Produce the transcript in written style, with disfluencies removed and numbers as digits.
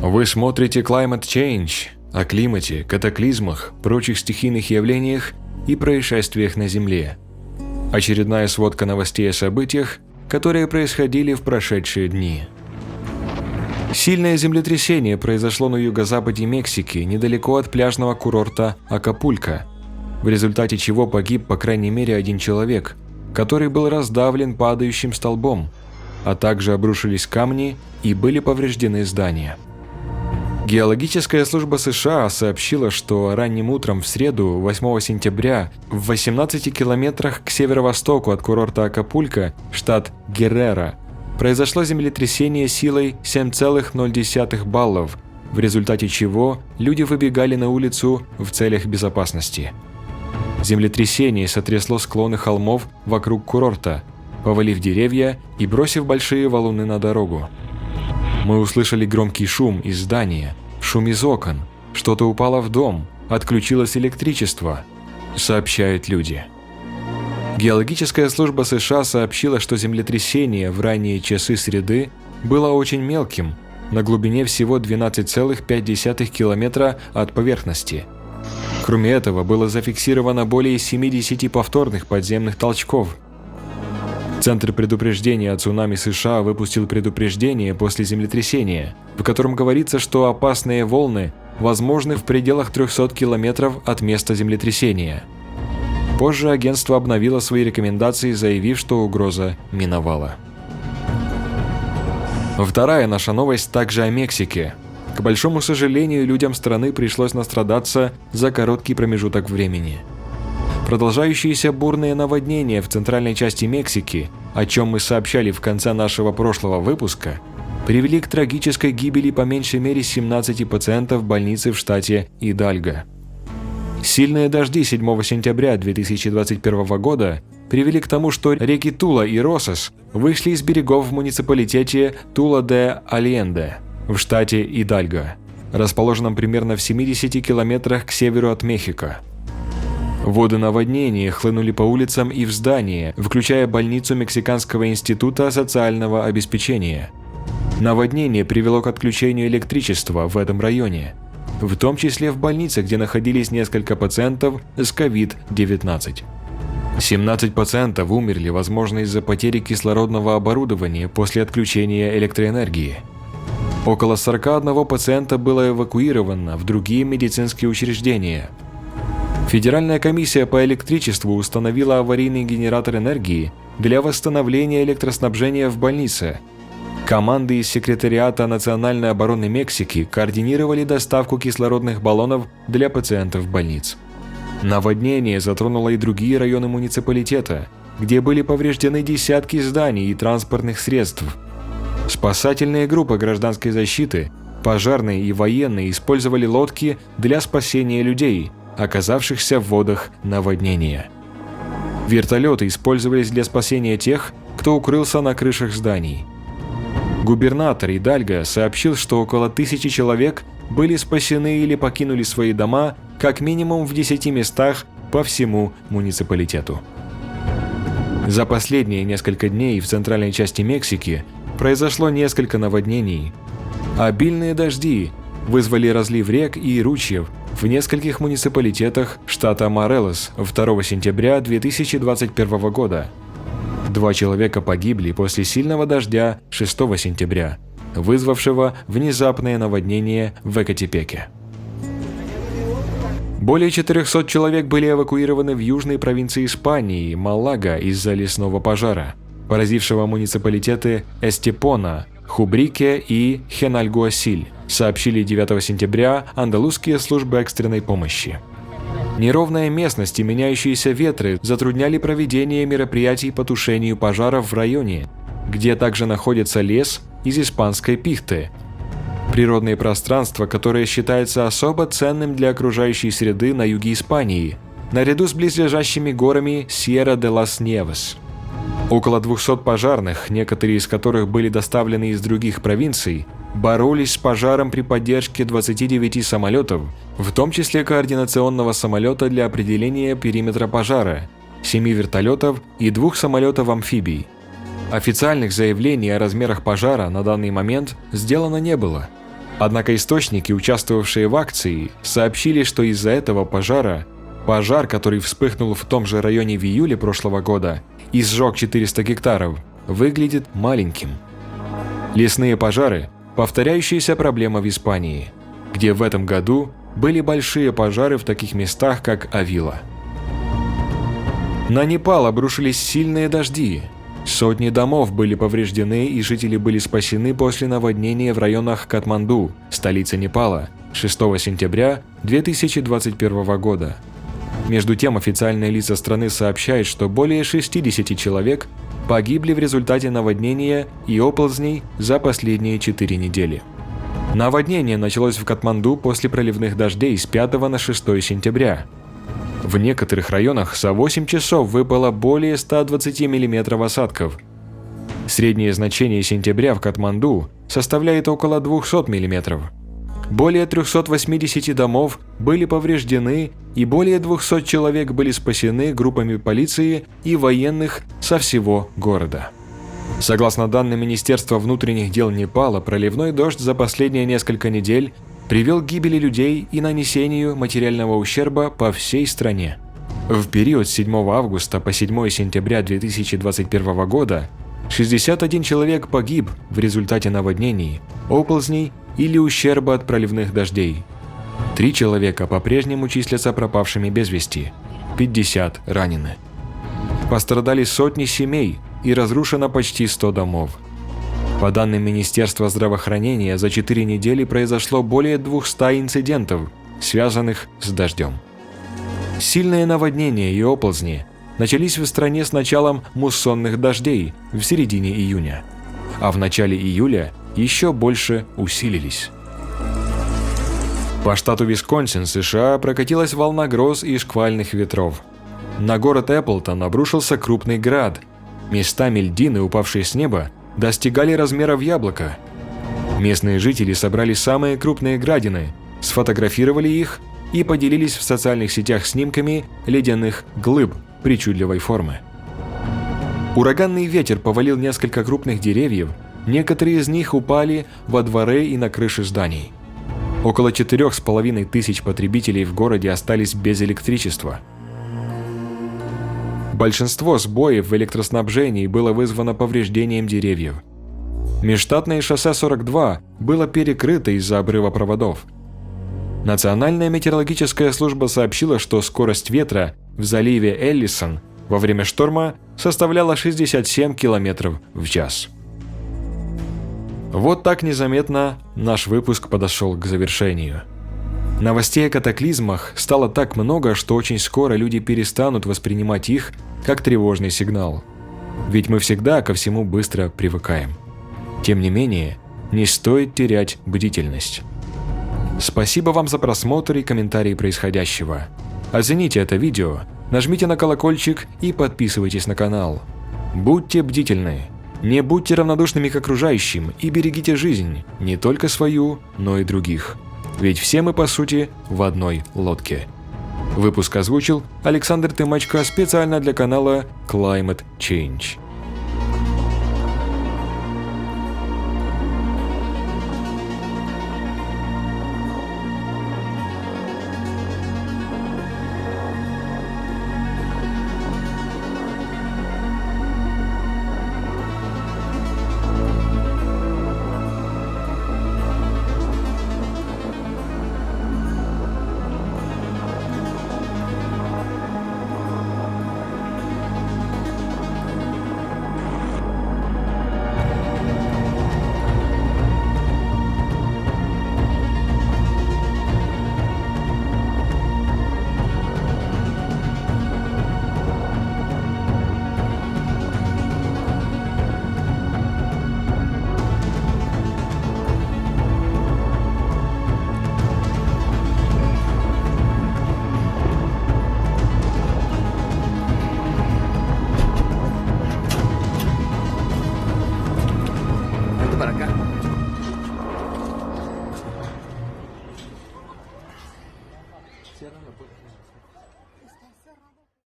Вы смотрите Climate Change о климате, катаклизмах, прочих стихийных явлениях и происшествиях на Земле. Очередная сводка новостей о событиях, которые происходили в прошедшие дни. Сильное землетрясение произошло на юго-западе Мексики, недалеко от пляжного курорта Акапулько, в результате чего погиб по крайней мере один человек, который был раздавлен падающим столбом, а также обрушились камни и были повреждены здания. Геологическая служба США сообщила, что ранним утром в среду, 8 сентября, в 18 километрах к северо-востоку от курорта Акапулько, штат Геррера, произошло землетрясение силой 7,0 баллов, в результате чего люди выбегали на улицу в целях безопасности. Землетрясение сотрясло склоны холмов вокруг курорта, повалив деревья и бросив большие валуны на дорогу. Мы услышали громкий шум из здания, шум из окон, что-то упало в дом, отключилось электричество, сообщают люди. Геологическая служба США сообщила, что землетрясение в ранние часы среды было очень мелким, на глубине всего 12,5 километра от поверхности. Кроме этого, было зафиксировано более 70 повторных подземных толчков. Центр предупреждения о цунами США выпустил предупреждение после землетрясения, в котором говорится, что опасные волны возможны в пределах 300 километров от места землетрясения. Позже агентство обновило свои рекомендации, заявив, что угроза миновала. Вторая наша новость также о Мексике. К большому сожалению, людям страны пришлось настрадаться за короткий промежуток времени. Продолжающиеся бурные наводнения в центральной части Мексики, о чем мы сообщали в конце нашего прошлого выпуска, привели к трагической гибели по меньшей мере 17 пациентов в больнице в штате Идальго. Сильные дожди 7 сентября 2021 года привели к тому, что реки Тула и Росас вышли из берегов в муниципалитете Тула-де-Альенде в штате Идальго, расположенном примерно в 70 километрах к северу от Мехико. Воды наводнения хлынули по улицам и в здания, включая больницу Мексиканского института социального обеспечения. Наводнение привело к отключению электричества в этом районе, в том числе в больнице, где находились несколько пациентов с COVID-19. 17 пациентов умерли, возможно, из-за потери кислородного оборудования после отключения электроэнергии. Около 41 пациента было эвакуировано в другие медицинские учреждения. Федеральная комиссия по электричеству установила аварийный генератор энергии для восстановления электроснабжения в больнице. Команды из секретариата Национальной обороны Мексики координировали доставку кислородных баллонов для пациентов больниц. Наводнение затронуло и другие районы муниципалитета, где были повреждены десятки зданий и транспортных средств. Спасательные группы гражданской защиты, пожарные и военные использовали лодки для спасения людей, оказавшихся в водах наводнения. Вертолеты использовались для спасения тех, кто укрылся на крышах зданий. Губернатор Идальго сообщил, что около 1000 человек были спасены или покинули свои дома как минимум в 10 местах по всему муниципалитету. За последние несколько дней в центральной части Мексики произошло несколько наводнений. Обильные дожди вызвали разлив рек и ручьев в нескольких муниципалитетах штата Морелос 2 сентября 2021 года. 2 человека погибли после сильного дождя 6 сентября, вызвавшего внезапное наводнение в Экатепеке. Более 400 человек были эвакуированы в южной провинции Испании, Малага, из-за лесного пожара, поразившего муниципалитеты Эстепона, Хубрике и Хенальгуасиль, сообщили 9 сентября андалузские службы экстренной помощи. Неровная местность и меняющиеся ветры затрудняли проведение мероприятий по тушению пожаров в районе, где также находится лес из испанской пихты. Природное пространство, которое считается особо ценным для окружающей среды на юге Испании, наряду с близлежащими горами Сьерра-де-лас-Ньевес. Около 200 пожарных, некоторые из которых были доставлены из других провинций, боролись с пожаром при поддержке 29 самолетов, в том числе координационного самолета для определения периметра пожара, 7 вертолетов и 2 самолетов-амфибий. Официальных заявлений о размерах пожара на данный момент сделано не было. Однако источники, участвовавшие в акции, сообщили, что из-за этого пожар, который вспыхнул в том же районе в июле прошлого года и сжег 400 гектаров, выглядит маленьким. Лесные пожары – повторяющаяся проблема в Испании, где в этом году были большие пожары в таких местах, как Авила. На Непал обрушились сильные дожди. Сотни домов были повреждены, и жители были спасены после наводнения в районах Катманду, столицы Непала, 6 сентября 2021 года. Между тем, официальные лица страны сообщают, что более 60 человек погибли в результате наводнения и оползней за последние 4 недели. Наводнение началось в Катманду после проливных дождей с 5 на 6 сентября. В некоторых районах за 8 часов выпало более 120 мм осадков. Среднее значение сентября в Катманду составляет около 200 мм. Более 380 домов были повреждены, и более 200 человек были спасены группами полиции и военных со всего города. Согласно данным Министерства внутренних дел Непала, проливной дождь за последние несколько недель привел к гибели людей и нанесению материального ущерба по всей стране. В период с 7 августа по 7 сентября 2021 года 61 человек погиб в результате наводнений, оползней или ущерба от проливных дождей. 3 человека по-прежнему числятся пропавшими без вести, 50 ранены. Пострадали сотни семей и разрушено почти 100 домов. По данным Министерства здравоохранения, за 4 недели произошло более 200 инцидентов, связанных с дождем. Сильные наводнения и оползни начались в стране с началом муссонных дождей в середине июня, а в начале июля еще больше усилились. По штату Висконсин, США, прокатилась волна гроз и шквальных ветров. На город Эпплтон обрушился крупный град. Местами льдины, упавшие с неба, достигали размеров яблока. Местные жители собрали самые крупные градины, сфотографировали их и поделились в социальных сетях снимками ледяных глыб причудливой формы. Ураганный ветер повалил несколько крупных деревьев, некоторые из них упали во дворы и на крыши зданий. Около 4500 потребителей в городе остались без электричества. Большинство сбоев в электроснабжении было вызвано повреждением деревьев. Межштатное шоссе 42 было перекрыто из-за обрыва проводов. Национальная метеорологическая служба сообщила, что скорость ветра в заливе Эллисон во время шторма составляла 67 км в час. Вот так незаметно наш выпуск подошел к завершению. Новостей о катаклизмах стало так много, что очень скоро люди перестанут воспринимать их как тревожный сигнал. Ведь мы всегда ко всему быстро привыкаем. Тем не менее, не стоит терять бдительность. Спасибо вам за просмотр и комментарии происходящего. Оцените это видео, нажмите на колокольчик и подписывайтесь на канал. Будьте бдительны, не будьте равнодушными к окружающим и берегите жизнь, не только свою, но и других. Ведь все мы, по сути, в одной лодке. Выпуск озвучил Александр Тымачко специально для канала Climate Change.